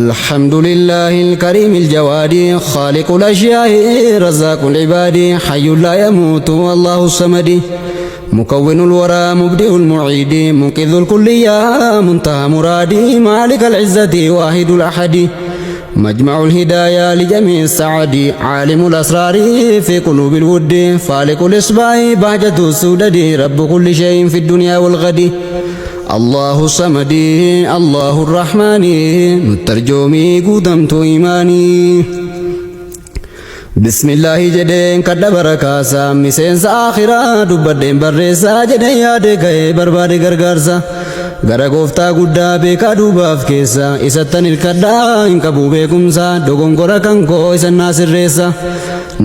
الحمد لله الكريم الجواد خالق الأشياء رزاق العباد حي لا يموت والله الصمد مكون الورى مبدئ المعيد منقذ الكل يا منتهى مرادي مالك العزة واحد الأحد مجمع الهدايا لجميع السعد عالم الأسرار في قلوب الود فالق الإصباح بهجة السودد رب كل شيء في الدنيا والغد الله الصمد الله الرحمن نترجمي قدمت إيماني بسم الله جدين كد بركاسا مسين آخرا دبدين برسا جدين يادك برباد غرغرسا gara gooftaa guddaa beekaa duubaaf keessa isattan ilkadhaa hin qabu beekumsa dogongora kan koo isan naasirreessa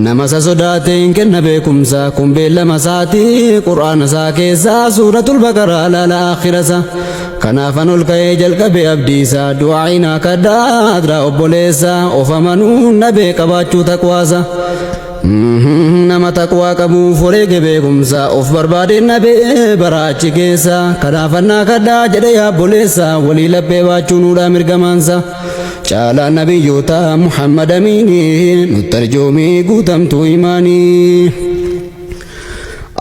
nama isa sodaate hin kenna beekumsa kun beellama isaatii qur'aana isaa keessa suuratul baqaraa laala aakhirasa kanaafan ol ka'ee jalqabe abdiisa du'aa'inaa kadhaa adraa obboleessa of amanuu nabee qabaachuu taqwaasa nama taqwaa qabuuf wareege beekumsa of barbaadeen nabee baraachi keessa kanaafannaa kadhaa jedhe yaabboleessa walii laphee baachuunuudha mirgamaansa caalaa nabiyyoota muhammad amiini nuttarjoomii guutamtuu imaanii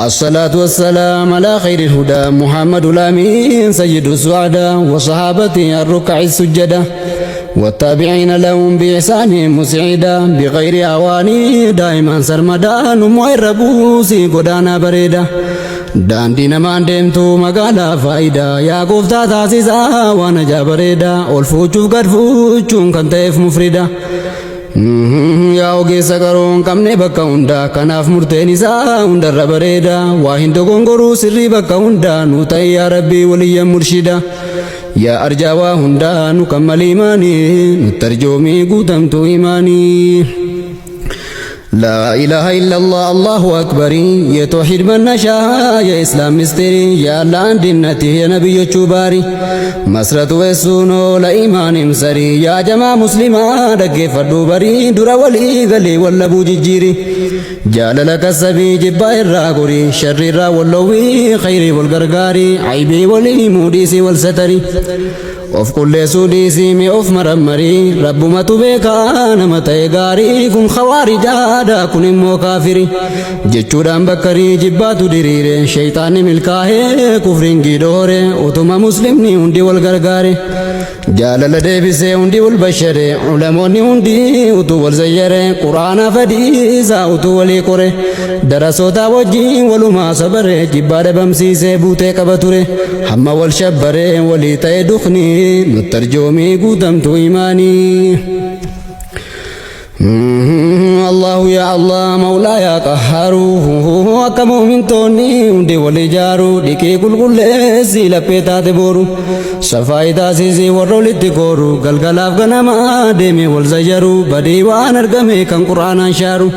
الصلاة والسلام على خير الهدى محمد الأمين سيد السعداء وصحابته الركع السجدة والتابعين لهم بإحسان مسعدا بغير أواني دائما سرمدا نموير ربوسي قدانا بريدا daandii namaan deemtu magaalaa faayidaa yaa gooftaa taasisaa waan ajaa bareeda ol fuuchuuf gad fuuchuun kan ta'eef mufrida yaa ogeessa qaroon qabne bakka hundaa kanaaf murteen isaa hundarra bareeda waa hin dogongoruu sirrii bakka hundaa nu ta'e yaa rabbii waliyyan murshida yaa arjaawaa hundaa nu kammal imaanii nuttarjoomii guutamtuu imaanii لا إله إلا الله الله أكبر يا توحيد من نشاء يا إسلام مستري يا لان دينتي يا نبي يوتيوباري مسرة وسونو لا إيمان مسري يا جماعة مسلمة دقي فردو بري درا ولي غلي ولا بوجيجيري جال لك السبي جبا الراغوري شر الرا واللوي خيري والغرغاري عيبي ولي موديسي والستري of qulleessuu dhiisii of marammarii rabbumatu beekaa nama ta'e gaarii kun khawaarijaa kun immoo kaafiri jechuudhaan bakkarii jibbaatu diriire shayxaanni milkaa'ee kufriin giidhoore utuma muslimni hundi wal gargaare jaalala deebisee hundi wal bashare ulamoonni hundi utuu wal zayyare quraana fadhiisaa utuu walii qore darasoota wajjiin walumaa sabare jibbaa dhabamsiisee buutee qaba ture hamma wal shabbare walii ta'e dukni نترجمي قدمت إيماني الله يا الله مولاي قهار كم من توني وندي ولجارو ديكي كل زيلا بيتا تبورو صفاي تاسيسي ورولي تكورو غلغلاف غنما ديمي والزجرو بدي وانرغمي كان قرآن شارو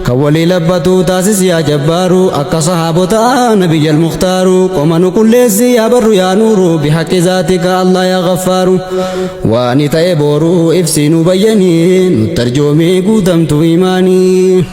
كولي لبتو تاسيسي يا جبارو أكا صحابتا نبي المختارو قمانو كل زي يا برو يا نورو بحق ذاتك الله يا غفارو واني تيبورو افسينو بيني نترجمي قدمت إيماني